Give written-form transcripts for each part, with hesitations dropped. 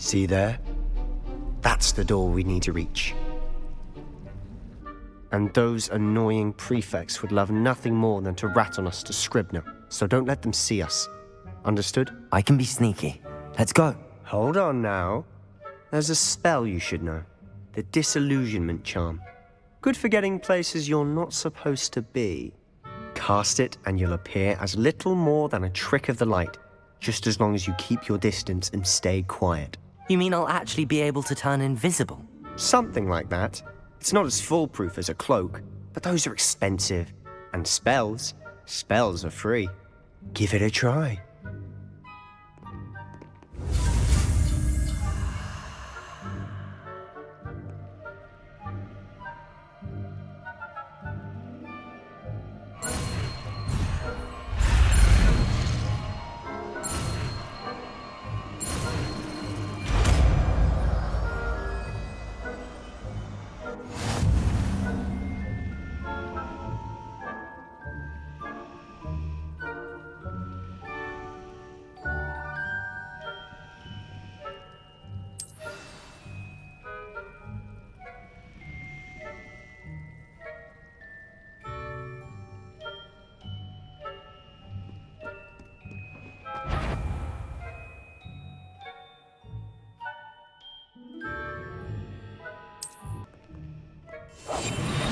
See there? That's the door we need to reach. And those annoying prefects would love nothing more than to rat on us to Scribner, so don't let them see us. Understood? I can be sneaky. Let's go. Hold on now. There's a spell you should know. The Disillusionment Charm. Good for getting places you're not supposed to be. Cast it and you'll appear as little more than a trick of the light, just as long as you keep your distance and stay quiet. You mean I'll actually be able to turn invisible? Something like that. It's not as foolproof as a cloak, but those are expensive. And spells are free. Give it a try.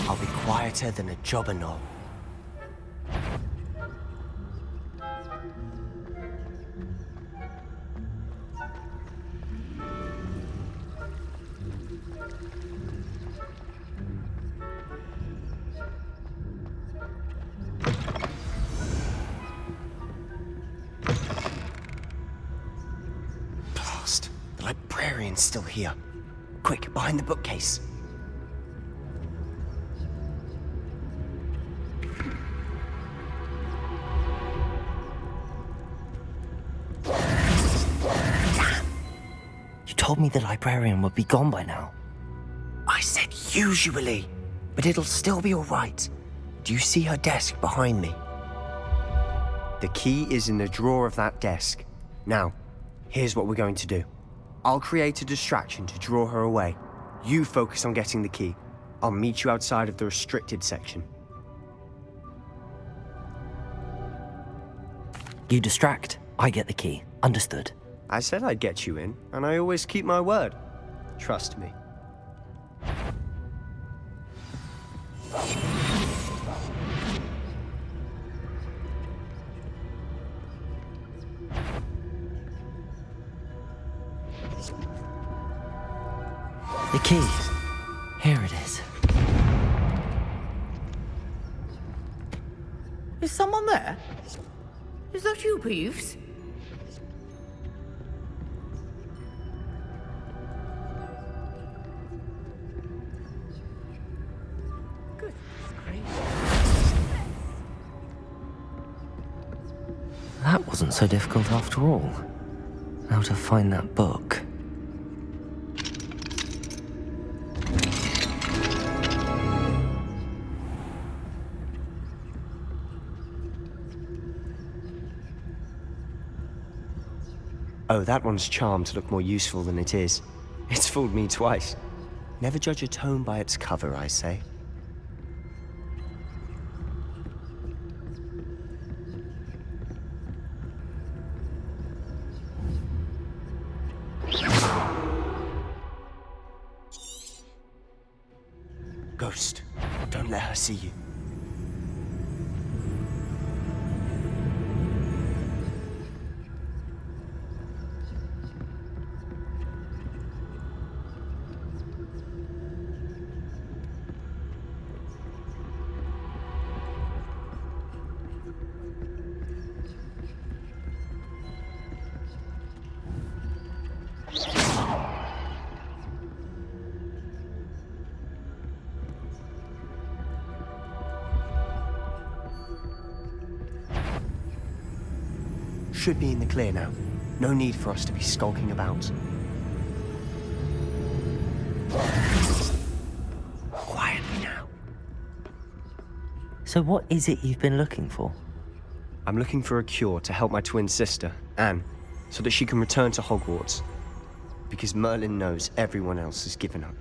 I'll be quieter than a jobberknoll. Blast! The librarian's still here. Quick, behind the bookcase. Told me the librarian would be gone by now. I said usually, but it'll still be all right. Do you see her desk behind me? The key is in the drawer of that desk. Now, here's what we're going to do. I'll create a distraction to draw her away. You focus on getting the key. I'll meet you outside of the restricted section. You distract, I get the key. Understood. I said I'd get you in, and I always keep my word. Trust me. The key. Here it is. Is someone there? Is that you, Peeves? That wasn't so difficult after all. How to find that book. Oh, that one's charmed to look more useful than it is. It's fooled me twice. Never judge a tome by its cover, I say. Ghost, don't let her see you. Should be in the clear now. No need for us to be skulking about. Quietly now. So what is it you've been looking for? I'm looking for a cure to help my twin sister, Anne, so that she can return to Hogwarts. because Merlin knows everyone else has given up.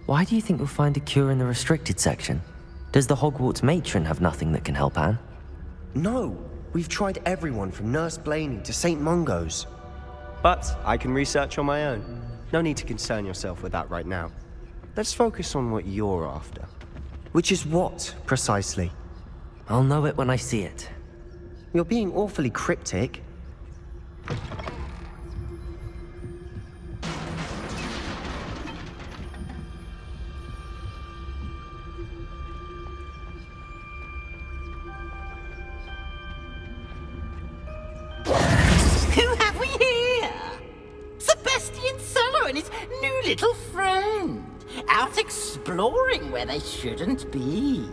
Why do you think you'll find a cure in the restricted section? Does the Hogwarts matron have nothing that can help Anne? No, we've tried everyone from Nurse Blaney to St. Mungo's. But I can research on my own. No need to concern yourself with that right now. Let's focus on what you're after. Which is what, precisely? I'll know it when I see it. You're being awfully cryptic. Who have we here? Sebastian Sallow and his new little friend. Out exploring where they shouldn't be.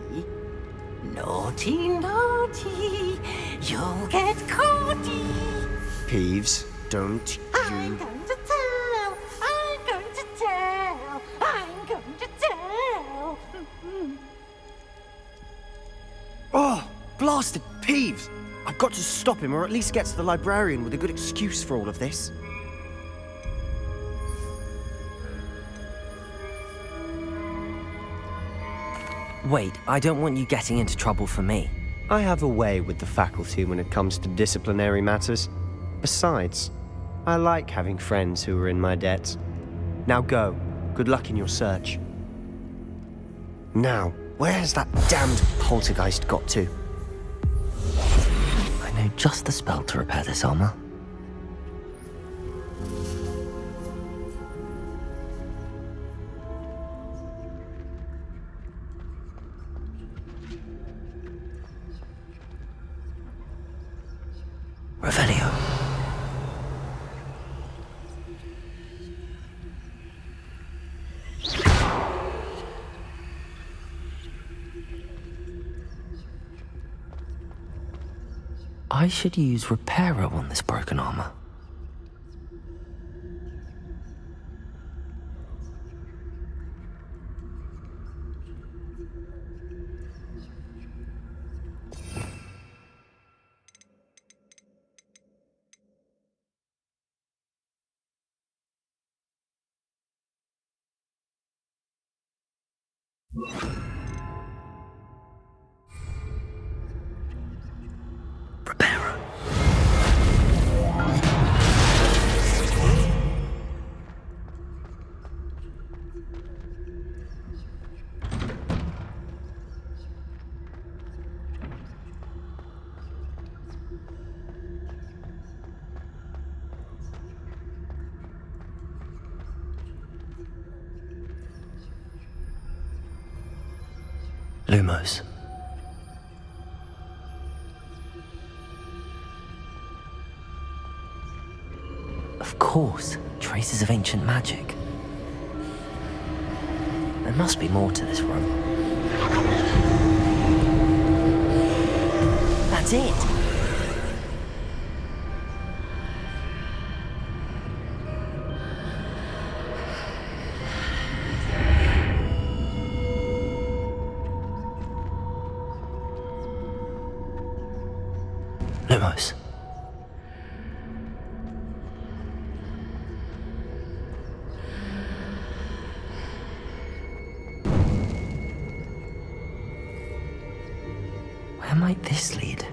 Naughty, naughty, you'll get caughty. Peeves, don't I'm you... going to tell, I'm going to tell, I'm going to tell. Oh, blasted Peeves! I've got to stop him, or at least get to the librarian with a good excuse for all of this. Wait, I don't want you getting into trouble for me. I have a way with the faculty when it comes to disciplinary matters. Besides, I like having friends who are in my debt. Now go. Good luck in your search. Now, where has that damned poltergeist got to? I know just the spell to repair this armor. Revelio. I should use Reparo on this broken armor. Reparo. Lumos. Of course, traces of ancient magic. There must be more to this room. That's it! Lumos. Where might this lead?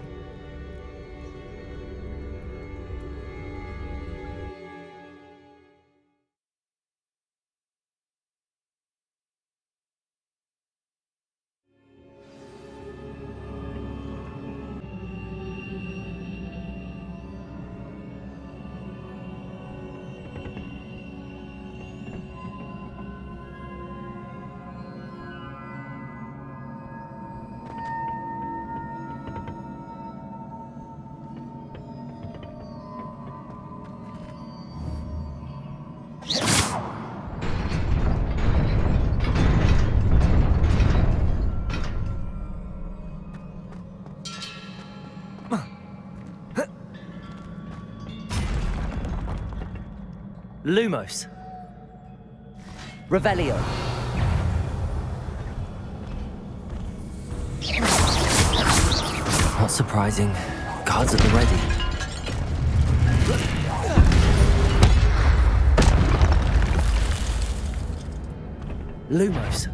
Lumos. Revelio. Not surprising. Guards at the ready. Lumos.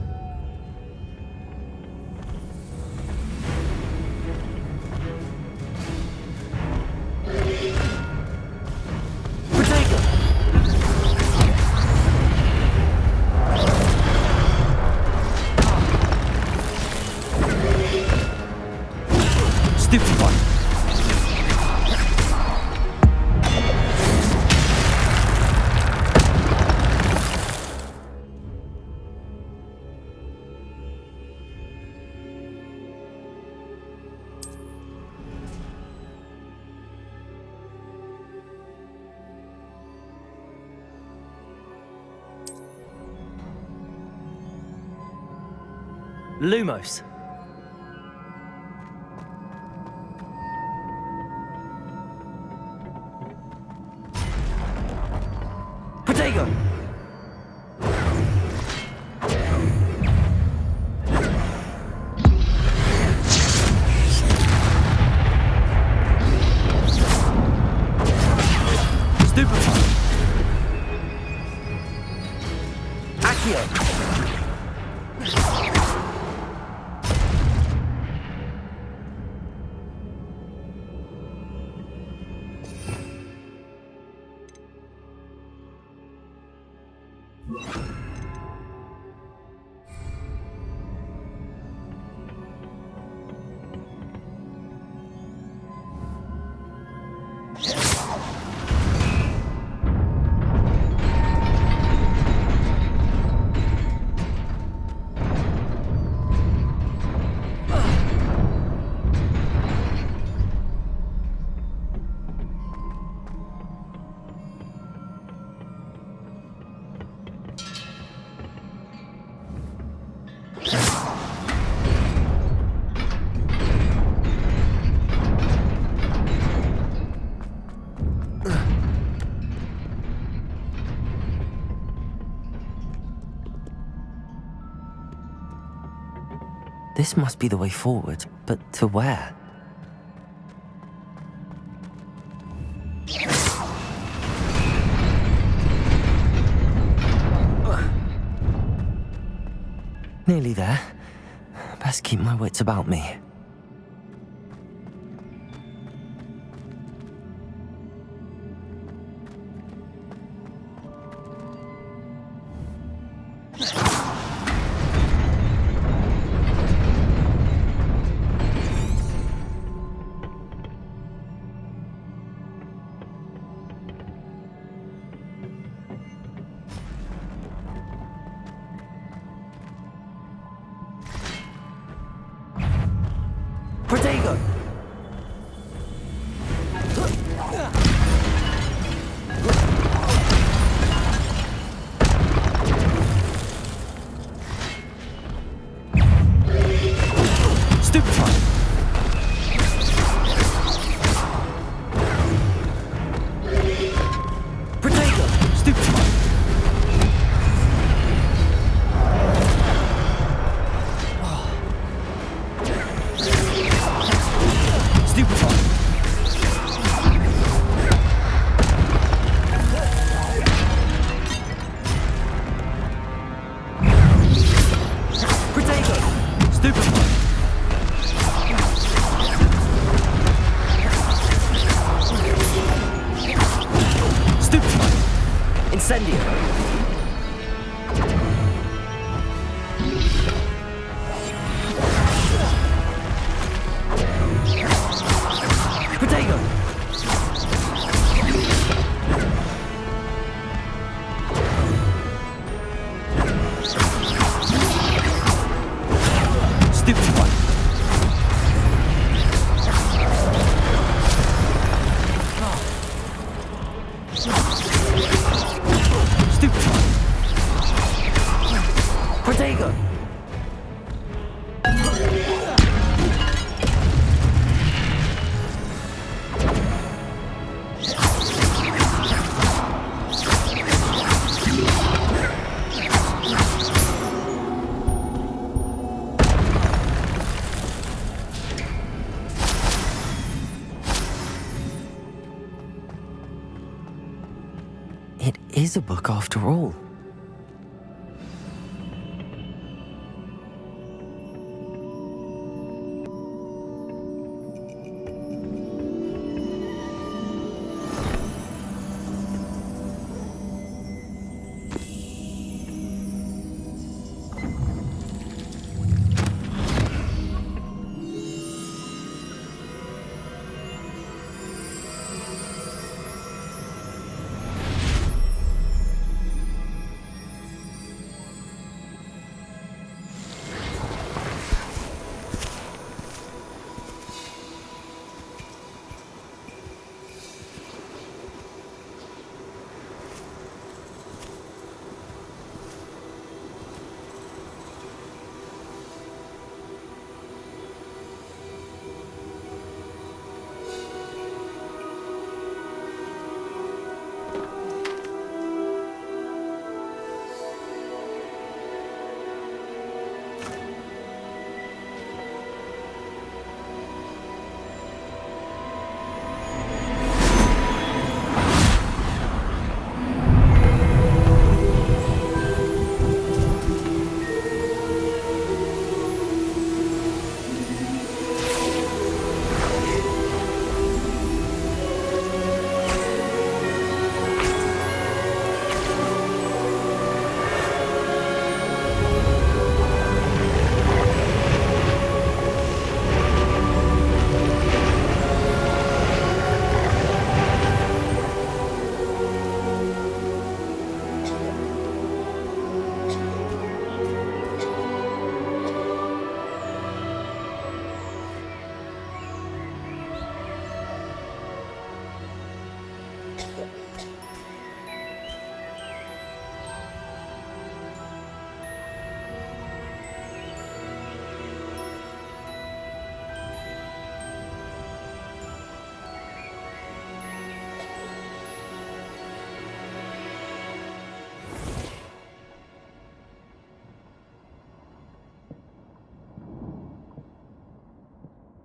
Stupefy. Lumos. Protego. Stupefy. Accio. This must be the way forward, but to where? Nearly there. Best keep my wits about me. Protego! Stupefy. Protego! Stupefy. Stupefy. Protego! Stupefy. Stupefy. Incendio! Protego! Stupefy. Stupefy. Protego! It is a book after all.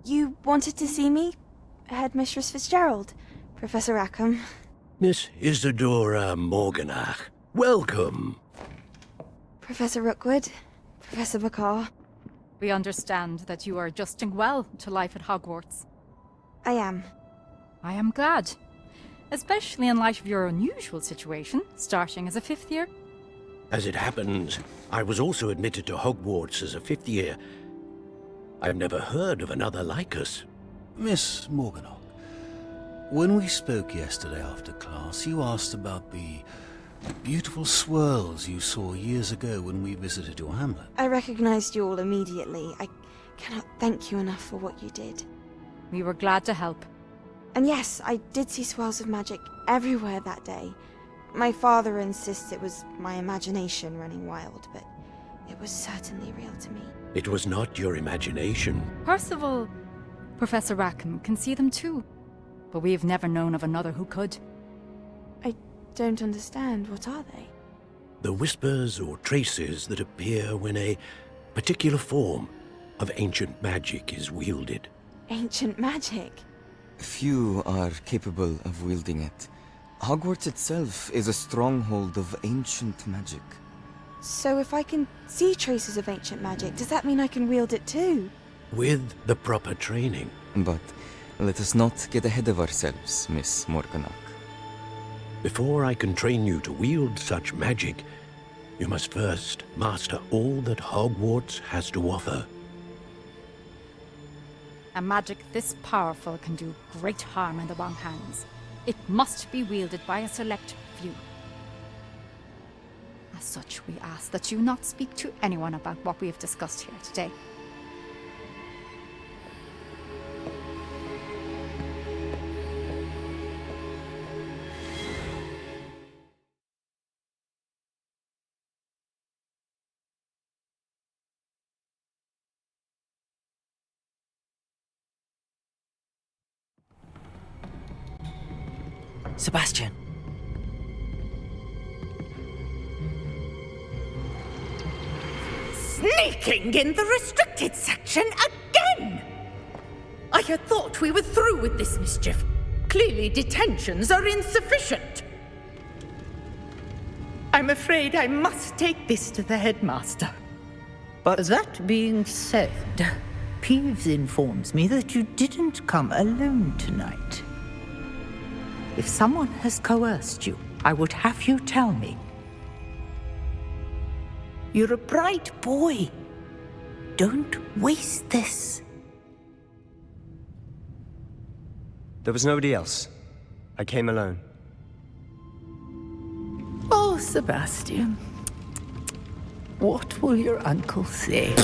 You wanted to see me? Headmistress Fitzgerald, Professor Rackham. Miss Isadora Morganach, welcome. Professor Rookwood, Professor McCaw. We understand that you are adjusting well to life at Hogwarts. I am. I am glad. Especially in light of your unusual situation, starting as a 5th year. As it happens, I was also admitted to Hogwarts as a 5th year. I've never heard of another like us. Miss Morganach, when we spoke yesterday after class, you asked about the beautiful swirls you saw years ago when we visited your hamlet. I recognized you all immediately. I cannot thank you enough for what you did. We were glad to help. And yes, I did see swirls of magic everywhere that day. My father insists it was my imagination running wild, but it was certainly real to me. It was not your imagination. Percival, Professor Rackham can see them too. But we have never known of another who could. I don't understand. What are they? The whispers or traces that appear when a particular form of ancient magic is wielded. Ancient magic? Few are capable of wielding it. Hogwarts itself is a stronghold of ancient magic. So if I can see traces of ancient magic, does that mean I can wield it too? With the proper training. But let us not get ahead of ourselves, Miss Morganach. Before I can train you to wield such magic, you must first master all that Hogwarts has to offer. A magic this powerful can do great harm in the wrong hands. It must be wielded by a select few. As such, we ask that you not speak to anyone about what we have discussed here today. Sebastian. Sneaking in the restricted section again! I had thought we were through with this mischief. Clearly detentions are insufficient. I'm afraid I must take this to the headmaster. But That being said, Peeves informs me that you didn't come alone tonight. If someone has coerced you, I would have you tell me. You're a bright boy. Don't waste this. There was nobody else. I came alone. Oh, Sebastian. What will your uncle say?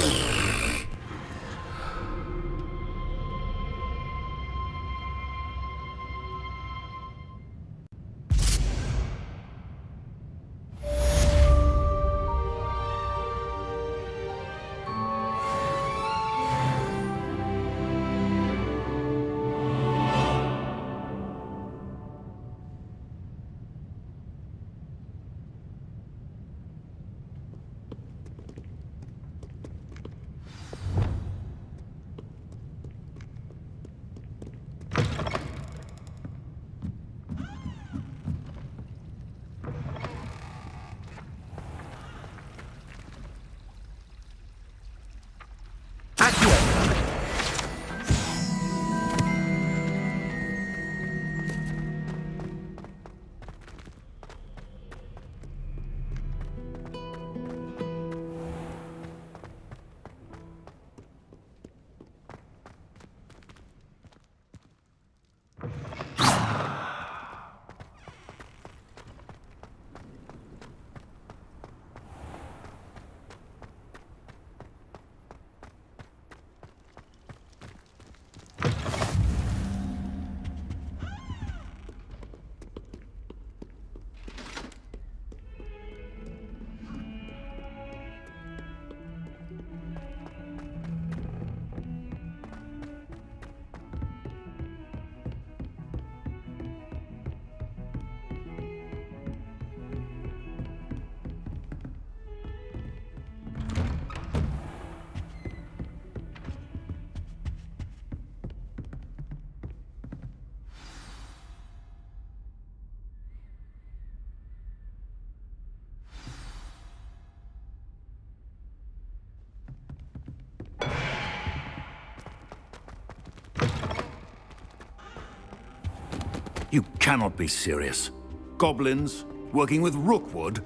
You cannot be serious. Goblins working with Rookwood?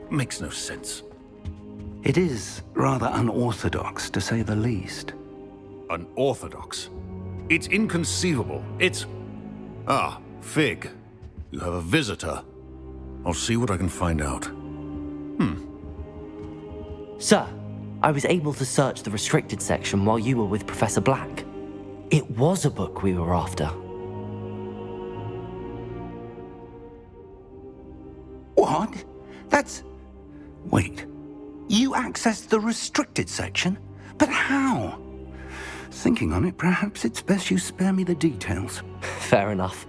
Makes no sense. It is rather unorthodox, to say the least. Unorthodox? It's inconceivable. It's... Ah, Fig. You have a visitor. I'll see what I can find out. Sir, I was able to search the restricted section while you were with Professor Black. It was a book we were after. What? That's... Wait. You accessed the restricted section? But how? Thinking on it, perhaps it's best you spare me the details. Fair enough.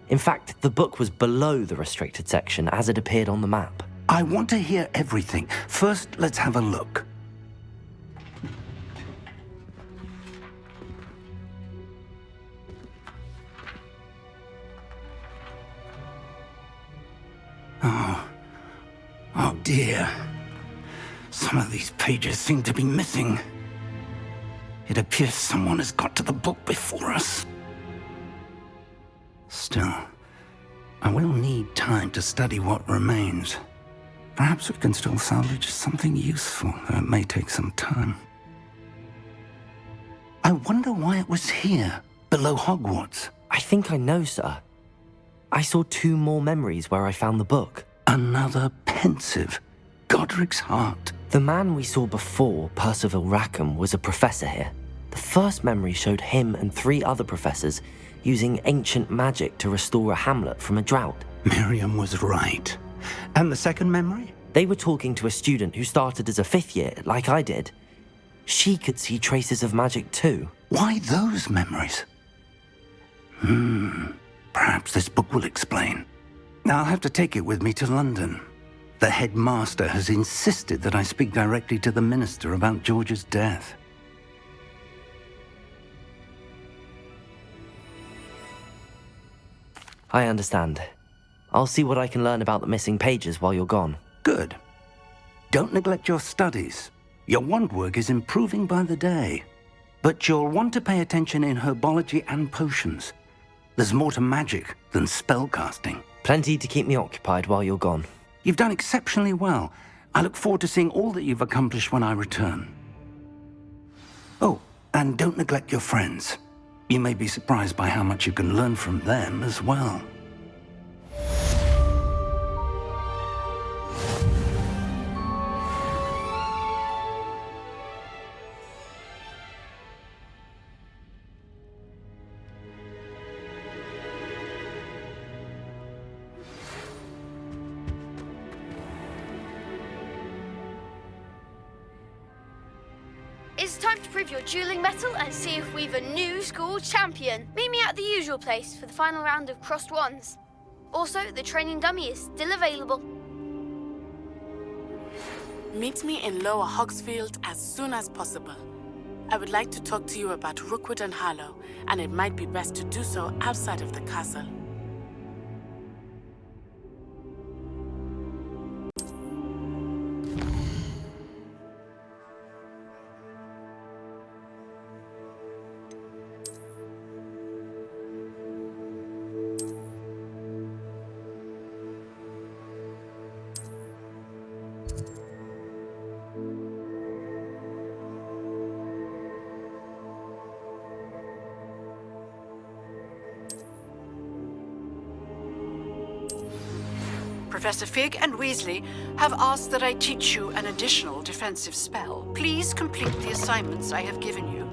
In fact, the book was below the restricted section as it appeared on the map. I want to hear everything. First, let's have a look. Oh dear. Some of these pages seem to be missing. It appears someone has got to the book before us. Still, I will need time to study what remains. Perhaps we can still salvage something useful, though it may take some time. I wonder why it was here, below Hogwarts. I think I know, sir. I saw 2 more memories where I found the book. Another pensive. Godric's heart. The man we saw before, Percival Rackham, was a professor here. The first memory showed him and 3 other professors using ancient magic to restore a hamlet from a drought. Miriam was right. And the second memory? They were talking to a student who started as a 5th year, like I did. She could see traces of magic too. Why those memories? Perhaps this book will explain. I'll have to take it with me to London. The headmaster has insisted that I speak directly to the minister about George's death. I understand. I'll see what I can learn about the missing pages while you're gone. Good. Don't neglect your studies. Your wand work is improving by the day. But you'll want to pay attention in herbology and potions. There's more to magic than spellcasting. Plenty to keep me occupied while you're gone. You've done exceptionally well. I look forward to seeing all that you've accomplished when I return. Oh, and don't neglect your friends. You may be surprised by how much you can learn from them as well. It's time to prove your dueling mettle and see if we've a new school champion. Meet me at the usual place for the final round of crossed wands. Also, the training dummy is still available. Meet me in Lower Hogsfield as soon as possible. I would like to talk to you about Rookwood and Harlow, and it might be best to do so outside of the castle. Professor Fig and Weasley have asked that I teach you an additional defensive spell. Please complete the assignments I have given you.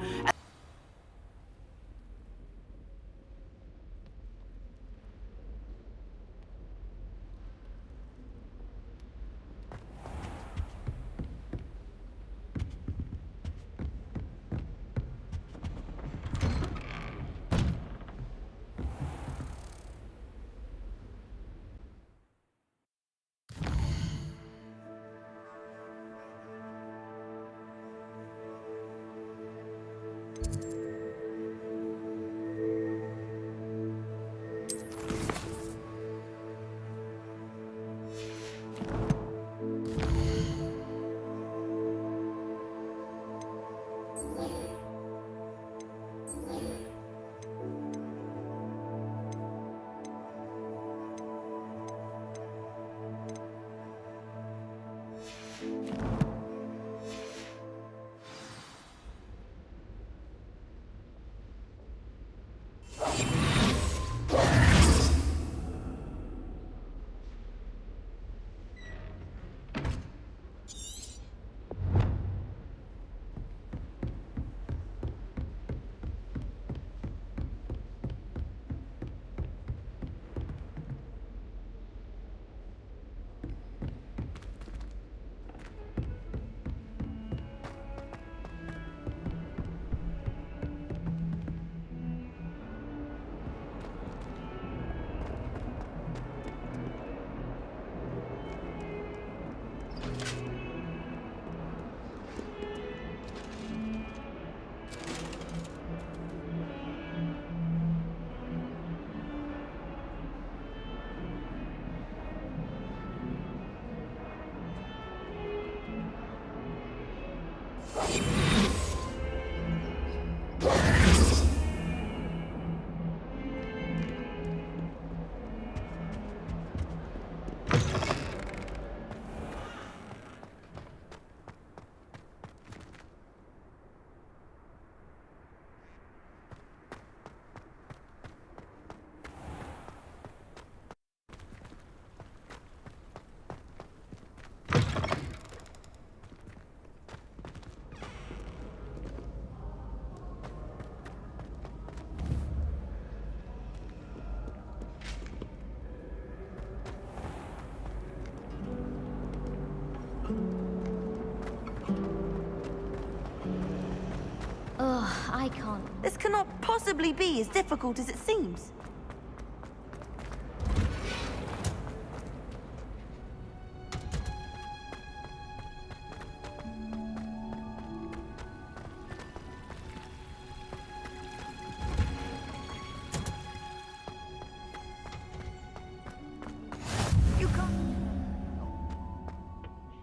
cannot possibly be as difficult as it seems.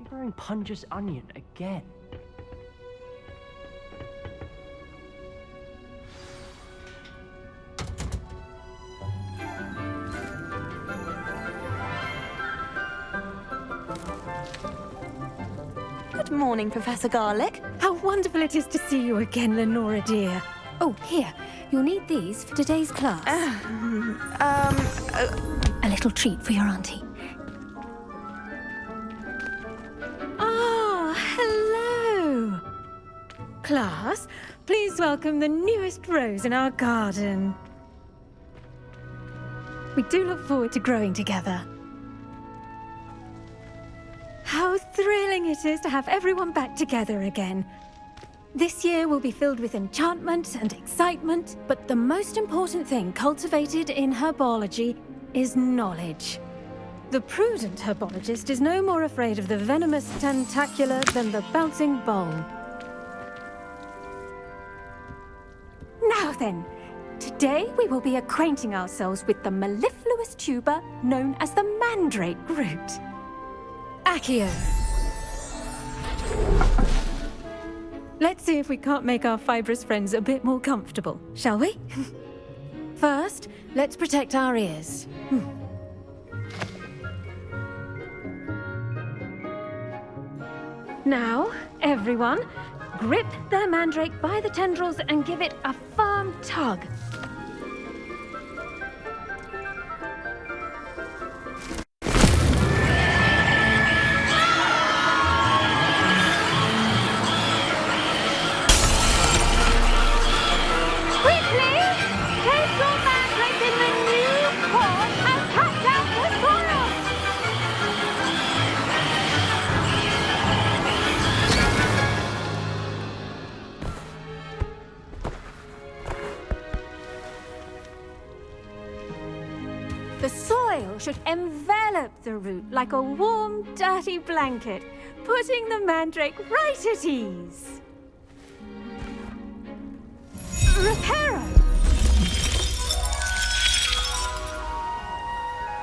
Shivering Punja's onion again. Good morning, Professor Garlick. How wonderful it is to see you again, Lenora dear. Oh, here. You'll need these for today's class. A little treat for your auntie. Ah, hello. Class, please welcome the newest rose in our garden. We do look forward to growing together. How thrilling it is to have everyone back together again. This year will be filled with enchantment and excitement, but the most important thing cultivated in herbology is knowledge. The prudent herbologist is no more afraid of the venomous tentacula than the bouncing bowl. Now then, today we will be acquainting ourselves with the mellifluous tuber known as the mandrake root. Accio. Let's see if we can't make our fibrous friends a bit more comfortable, shall we? First, let's protect our ears. Now, everyone, grip their mandrake by the tendrils and give it a firm tug. The soil should envelop the root like a warm, dirty blanket, putting the mandrake right at ease. Reparo!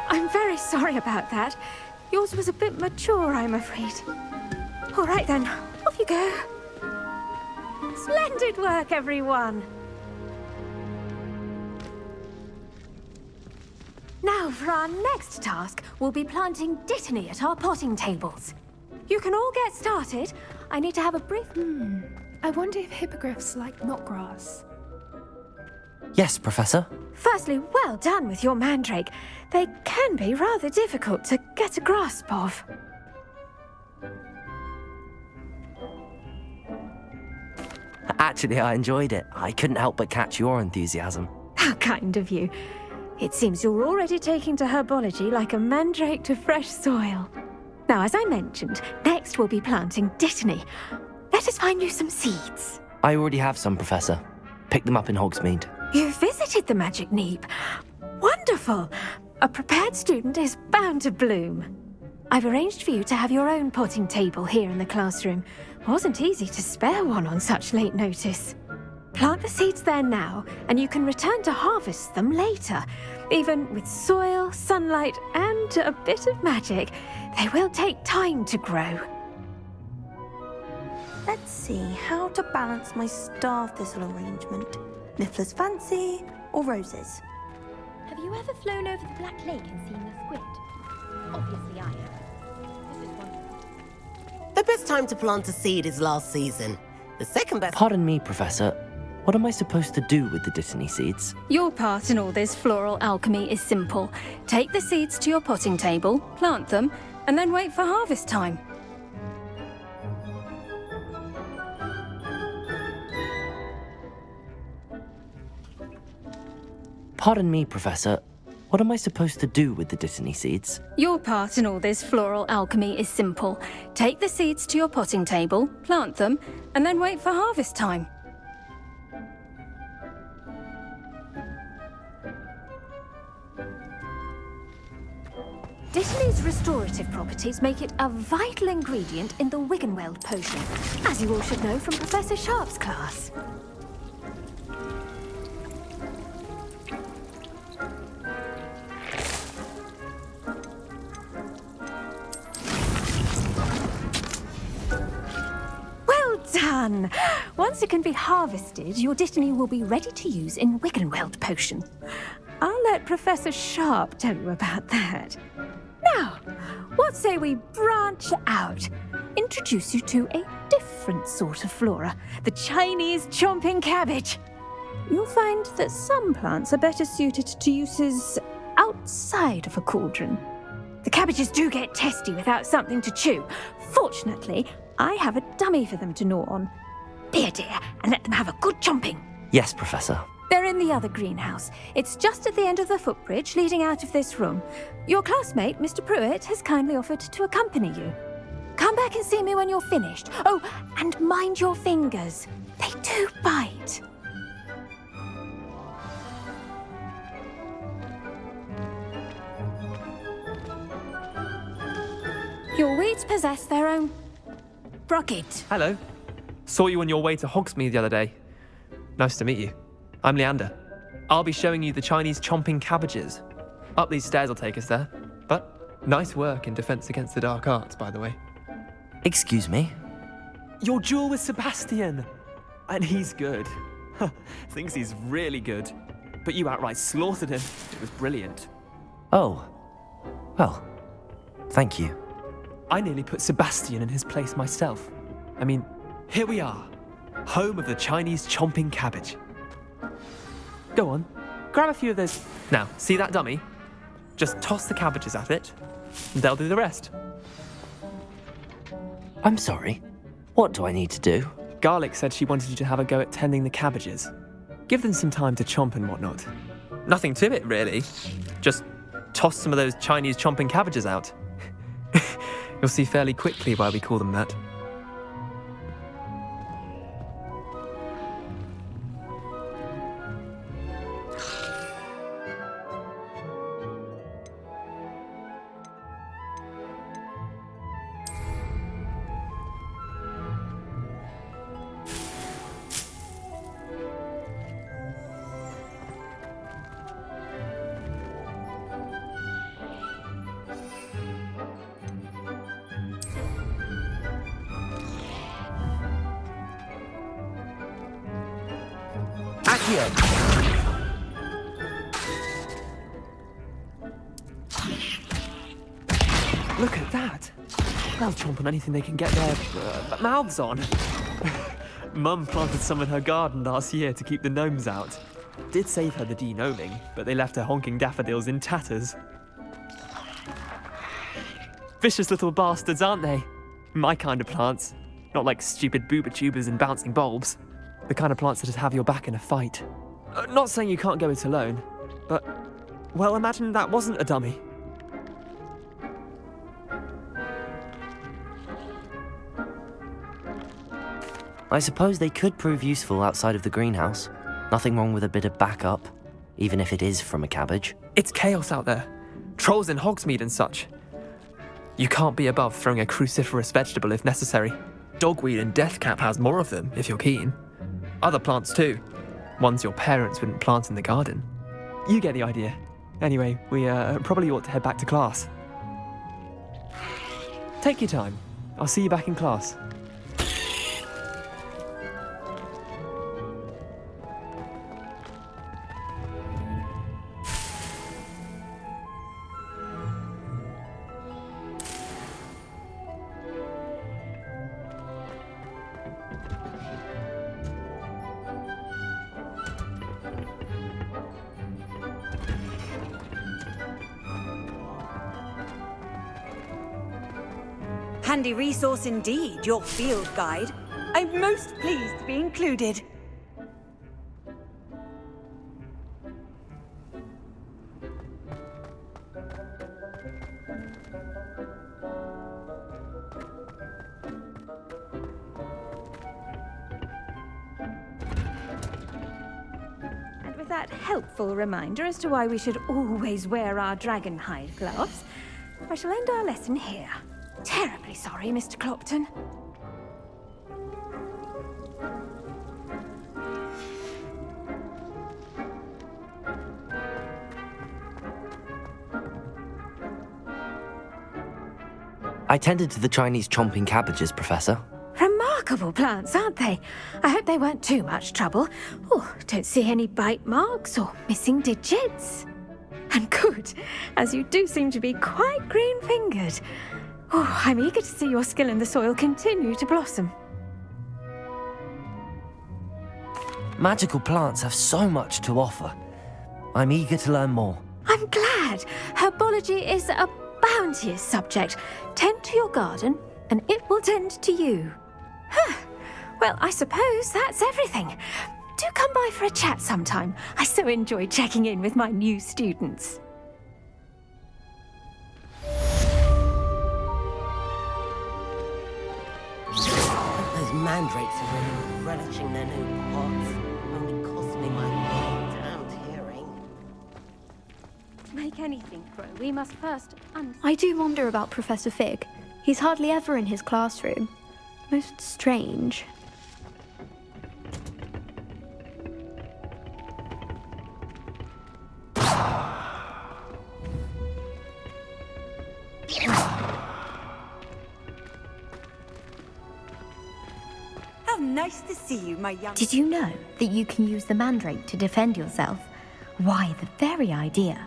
I'm very sorry about that. Yours was a bit mature, I'm afraid. All right then, off you go. Splendid work, everyone. Now, for our next task, we'll be planting dittany at our potting tables. You can all get started. I need to have a brief... I wonder if hippogriffs like knotgrass. Yes, Professor. Firstly, well done with your mandrake. They can be rather difficult to get a grasp of. Actually, I enjoyed it. I couldn't help but catch your enthusiasm. How kind of you. It seems you're already taking to herbology like a mandrake to fresh soil. Now, as I mentioned, next we'll be planting dittany. Let us find you some seeds. I already have some, Professor. Picked them up in Hogsmeade. You visited the Magic Neep. Wonderful! A prepared student is bound to bloom. I've arranged for you to have your own potting table here in the classroom. Wasn't easy to spare one on such late notice. Plant the seeds there now, and you can return to harvest them later. Even with soil, sunlight, and a bit of magic, they will take time to grow. Let's see how to balance my star thistle arrangement. Niffler's fancy or roses? Have you ever flown over the Black Lake and seen the squid? Obviously I have. This is wonderful. The best time to plant a seed is last season. The second best... Pardon me, Professor. What am I supposed to do with the dittany seeds? Your part in all this floral alchemy is simple. Take the seeds to your potting table, plant them, and then wait for harvest time. Pardon me, Professor. What am I supposed to do with the dittany seeds? Your part in all this floral alchemy is simple. Take the seeds to your potting table, plant them, and then wait for harvest time. Weasley's restorative properties make it a vital ingredient in the Wiggenweld potion, as you all should know from Professor Sharp's class. Well done! Once it can be harvested, your Dittany will be ready to use in Wiggenweld potion. I'll let Professor Sharp tell you about that. Now, what say we branch out? Introduce you to a different sort of flora, the Chinese chomping cabbage. You'll find that some plants are better suited to uses outside of a cauldron. The cabbages do get testy without something to chew. Fortunately, I have a dummy for them to gnaw on. Be a dear and let them have a good chomping. Yes, Professor. They're in the other greenhouse. It's just at the end of the footbridge leading out of this room. Your classmate, Mr. Pruitt, has kindly offered to accompany you. Come back and see me when you're finished. Oh, and mind your fingers. They do bite. Your weeds possess their own rocket. Hello. Saw you on your way to Hogsmeade the other day. Nice to meet you. I'm Leander. I'll be showing you the Chinese chomping cabbages. Up these stairs will take us there. But nice work in defense against the dark arts, by the way. Excuse me? Your duel with Sebastian. And he's good. Thinks he's really good. But you outright slaughtered him. It was brilliant. Oh. Well, thank you. I nearly put Sebastian in his place myself. I mean, here we are. Home of the Chinese chomping cabbage. Go on, grab a few of those. Now, see that dummy? Just toss the cabbages at it, and they'll do the rest. I'm sorry. What do I need to do? Garlick said she wanted you to have a go at tending the cabbages. Give them some time to chomp and whatnot. Nothing to it, really. Just toss some of those Chinese chomping cabbages out. You'll see fairly quickly why we call them that. Look at that. They'll chomp on anything they can get their mouths on. Mum planted some in her garden last year to keep the gnomes out. Did save her the de-gnoming, but they left her honking daffodils in tatters. Vicious little bastards, aren't they? My kind of plants. Not like stupid booba tubers and bouncing bulbs. The kind of plants that just have your back in a fight. Not saying you can't go it alone, but, well, imagine that wasn't a dummy. I suppose they could prove useful outside of the greenhouse. Nothing wrong with a bit of backup, even if it is from a cabbage. It's chaos out there. Trolls in Hogsmeade and such. You can't be above throwing a cruciferous vegetable if necessary. Dogweed and deathcap has more of them, if you're keen. Other plants too. Ones your parents wouldn't plant in the garden. You get the idea. Anyway, we probably ought to head back to class. Take your time. I'll see you back in class. Handy resource indeed, your field guide. I'm most pleased to be included. And with that helpful reminder as to why we should always wear our dragon hide gloves, I shall end our lesson here. Terribly sorry, Mr. Clopton. I tended to the Chinese chomping cabbages, Professor. Remarkable plants, aren't they? I hope they weren't too much trouble. Oh, don't see any bite marks or missing digits. And good, as you do seem to be quite green-fingered. Oh, I'm eager to see your skill in the soil continue to blossom. Magical plants have so much to offer. I'm eager to learn more. I'm glad. Herbology is a bounteous subject. Tend to your garden, and it will tend to you. Well, I suppose that's everything. Do come by for a chat sometime. I so enjoy checking in with my new students. Those mandrakes are really relishing their new pots. Only cost me my damned hearing. To make anything grow, we must first I do wonder about Professor Fig. He's hardly ever in his classroom. Most strange. How nice to see you, my young... Did you know that you can use the mandrake to defend yourself? Why, the very idea.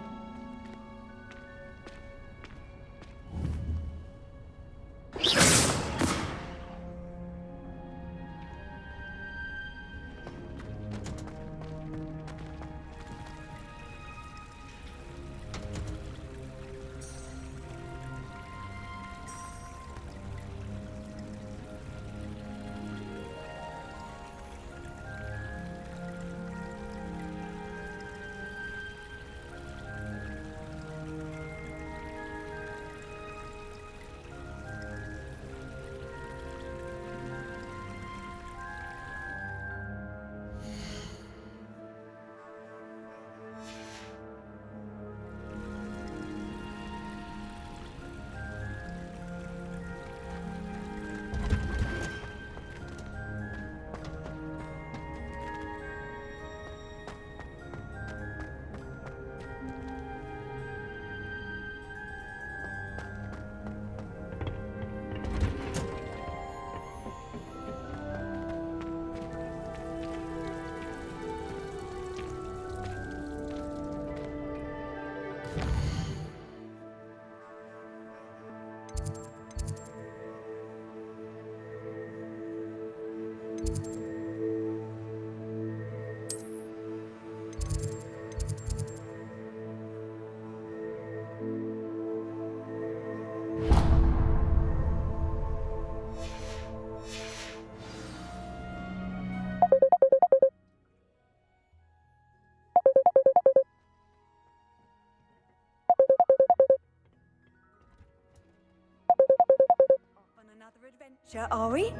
Adventure, are we?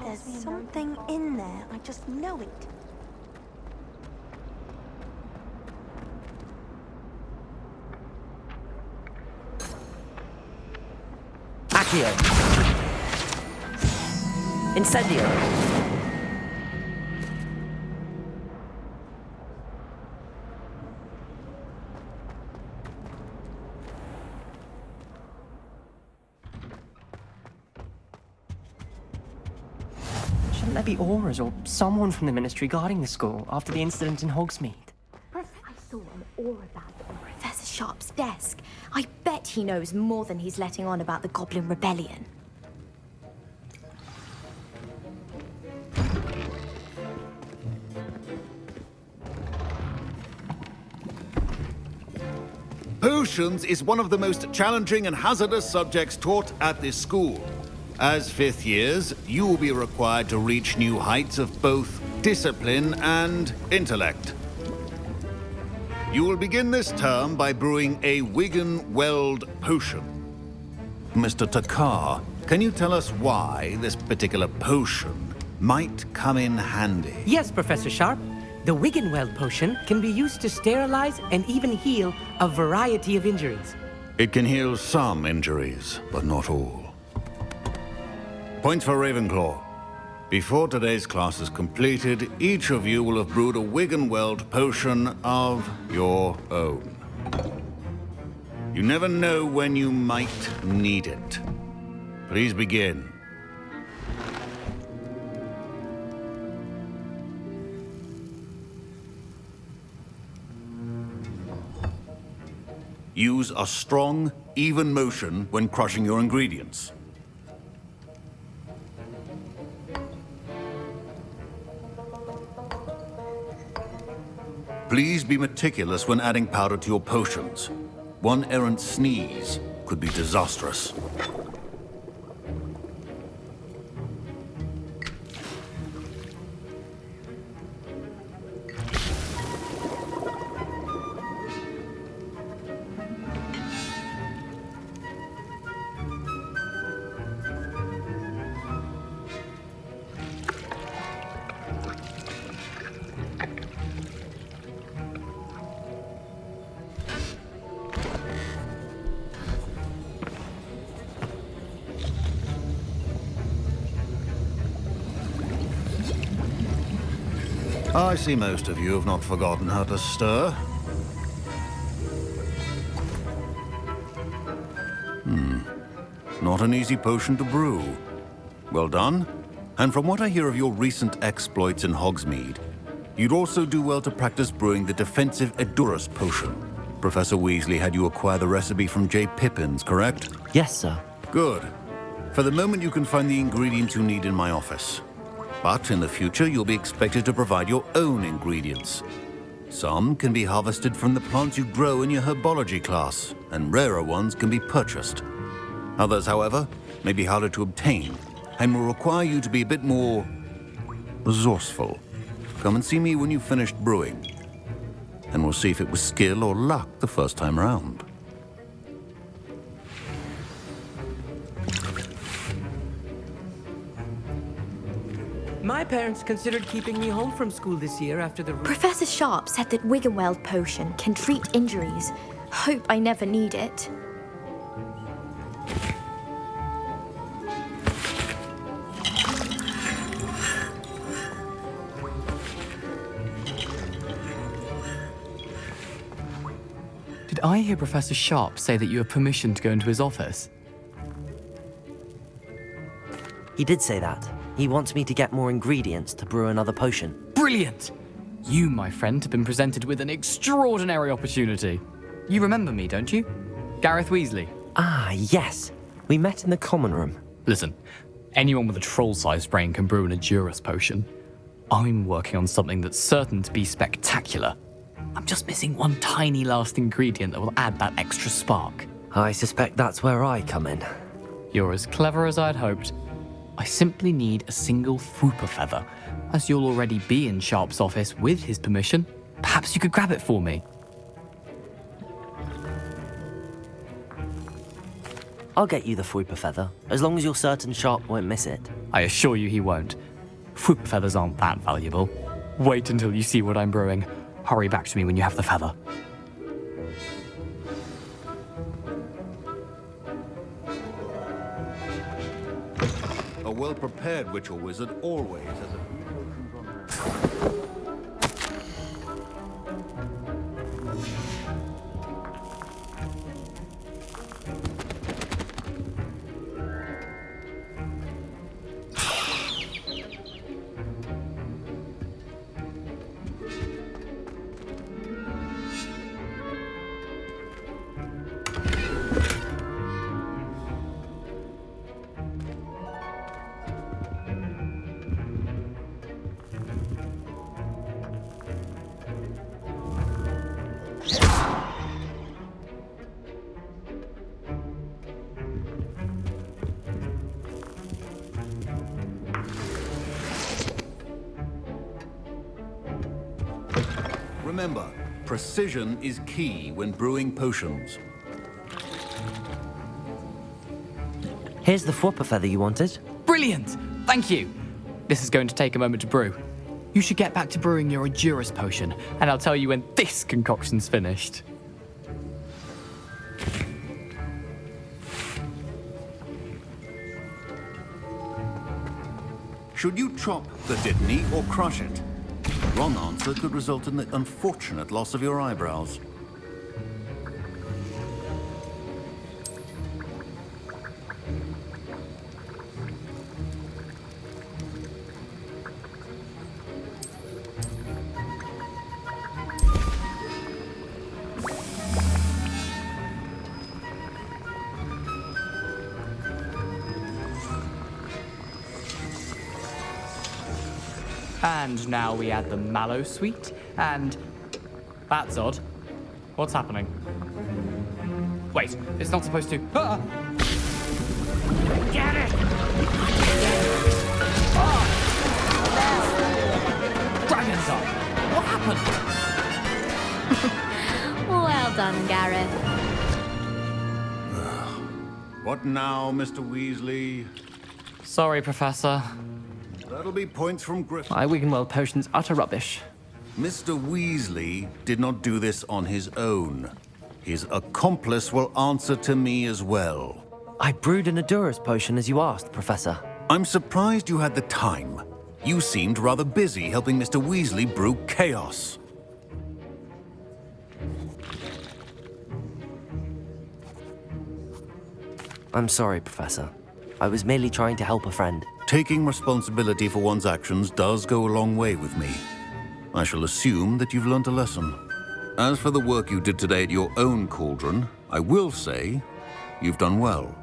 There's something in there. I just know it. Accio! Incendio! Shouldn't there be auras or someone from the Ministry guarding the school after the incident in Hogsmeade? I saw an aura badge on Professor Sharp's desk. I bet he knows more than he's letting on about the Goblin Rebellion. Potions is one of the most challenging and hazardous subjects taught at this school. As fifth years, you will be required to reach new heights of both discipline and intellect. You will begin this term by brewing a Wigan Weld potion. Mr. Takar, can you tell us why this particular potion might come in handy? Yes, Professor Sharp. The Wiggenweld potion can be used to sterilize and even heal a variety of injuries. It can heal some injuries, but not all. Points for Ravenclaw. Before today's class is completed, each of you will have brewed a Wiggenweld potion of your own. You never know when you might need it. Please begin. Use a strong, even motion when crushing your ingredients. Please be meticulous when adding powder to your potions. One errant sneeze could be disastrous. I see most of you have not forgotten how to stir. Not an easy potion to brew. Well done. And from what I hear of your recent exploits in Hogsmeade, you'd also do well to practice brewing the defensive Edurus potion. Professor Weasley had you acquire the recipe from J. Pippin's, correct? Yes, sir. Good. For the moment, you can find the ingredients you need in my office. But in the future, you'll be expected to provide your own ingredients. Some can be harvested from the plants you grow in your herbology class, and rarer ones can be purchased. Others, however, may be harder to obtain, and will require you to be a bit more resourceful. Come and see me when you've finished brewing, and we'll see if it was skill or luck the first time around. My parents considered keeping me home from school this year after the... Professor Sharp said that Wiggenweld potion can treat injuries. Hope I never need it. Did I hear Professor Sharp say that you have permission to go into his office? He did say that. He wants me to get more ingredients to brew another potion. Brilliant! You, my friend, have been presented with an extraordinary opportunity. You remember me, don't you? Gareth Weasley. Ah, yes. We met in the common room. Listen, anyone with a troll-sized brain can brew an Edurus potion. I'm working on something that's certain to be spectacular. I'm just missing one tiny last ingredient that will add that extra spark. I suspect that's where I come in. You're as clever as I'd hoped. I simply need a single Fwooper feather. As you'll already be in Sharp's office with his permission, perhaps you could grab it for me. I'll get you the Fwooper feather, as long as you're certain Sharp won't miss it. I assure you he won't. Fwooper feathers aren't that valuable. Wait until you see what I'm brewing. Hurry back to me when you have the feather. A well-prepared witch or wizard always has a few potions on hand. Remember, precision is key when brewing potions. Here's the Fwopper feather you wanted. Brilliant! Thank you! This is going to take a moment to brew. You should get back to brewing your Endurus potion, and I'll tell you when this concoction's finished. Should you chop the Dittany or crush it? The wrong answer could result in the unfortunate loss of your eyebrows. And now we add the mallow sweet, and... That's odd. What's happening? Wait, it's not supposed to... Ah! Get it! Ah! Dragon's Eye! What happened? Well done, Gareth. What now, Mr. Weasley? Sorry, Professor. That'll be points from Griffin. My Wiggenweld potion's utter rubbish. Mr. Weasley did not do this on his own. His accomplice will answer to me as well. I brewed an Endurus potion as you asked, Professor. I'm surprised you had the time. You seemed rather busy helping Mr. Weasley brew chaos. I'm sorry, Professor. I was merely trying to help a friend. Taking responsibility for one's actions does go a long way with me. I shall assume that you've learnt a lesson. As for the work you did today at your own cauldron, I will say you've done well.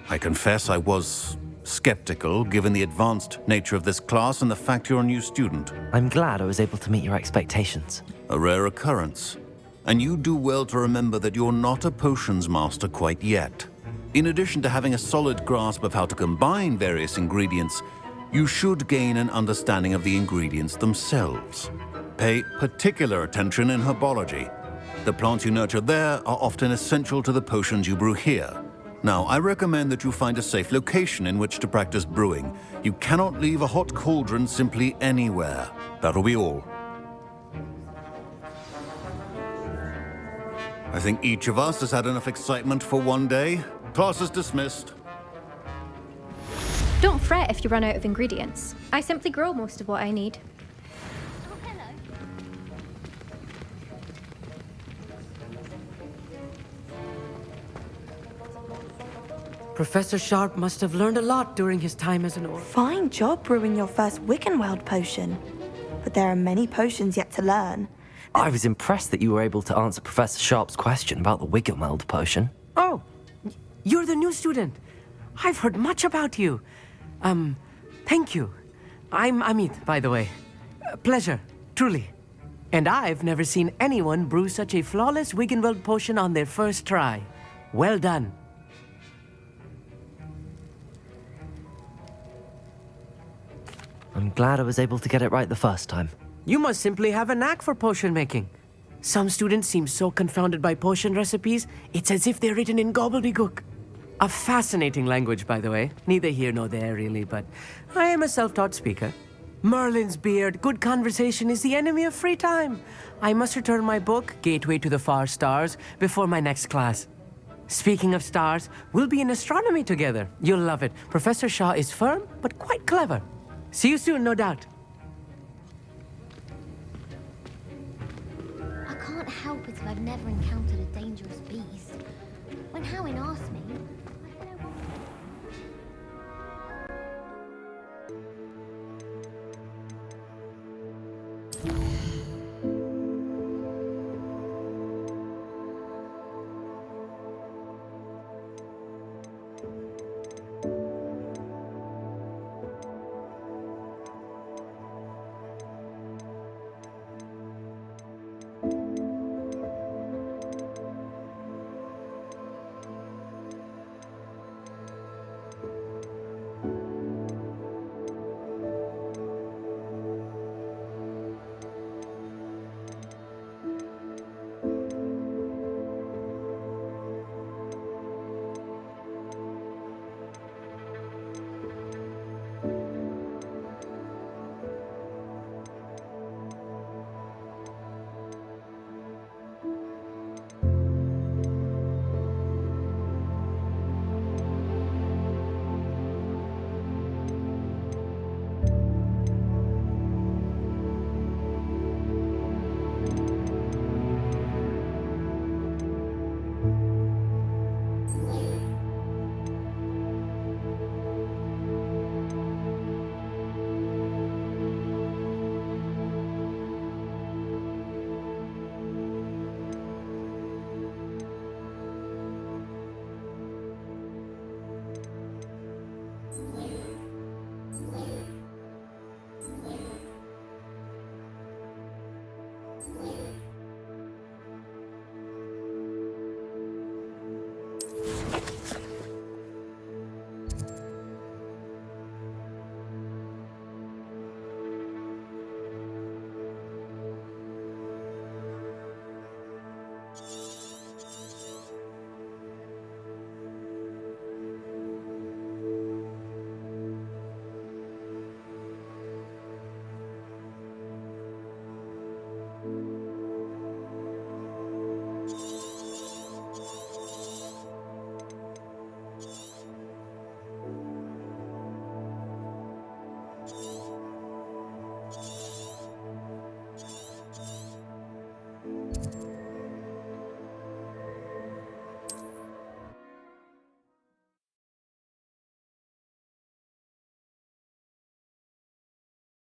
I confess I was skeptical, given the advanced nature of this class and the fact you're a new student. I'm glad I was able to meet your expectations. A rare occurrence. And you do well to remember that you're not a potions master quite yet. In addition to having a solid grasp of how to combine various ingredients, you should gain an understanding of the ingredients themselves. Pay particular attention in herbology. The plants you nurture there are often essential to the potions you brew here. Now, I recommend that you find a safe location in which to practice brewing. You cannot leave a hot cauldron simply anywhere. That'll be all. I think each of us has had enough excitement for one day. Class is dismissed. Don't fret if you run out of ingredients. I simply grow most of what I need. Professor Sharp must have learned a lot during his time as an orc. Fine job brewing your first Wiggenweld potion. But there are many potions yet to learn. I was impressed that you were able to answer Professor Sharp's question about the Wiggenweld potion. Oh, you're the new student. I've heard much about you. Thank you. I'm Amit, by the way. Pleasure, truly. And I've never seen anyone brew such a flawless Wiggenweld potion on their first try. Well done. I'm glad I was able to get it right the first time. You must simply have a knack for potion making. Some students seem so confounded by potion recipes, it's as if they're written in gobbledygook. A fascinating language, by the way. Neither here nor there, really, but I am a self-taught speaker. Merlin's beard, good conversation is the enemy of free time. I must return my book, Gateway to the Far Stars, before my next class. Speaking of stars, we'll be in astronomy together. You'll love it. Professor Shaw is firm, but quite clever. See you soon, no doubt. I can't help it if I've never encountered a dangerous beast. When Howin asked me, I said I wasn't.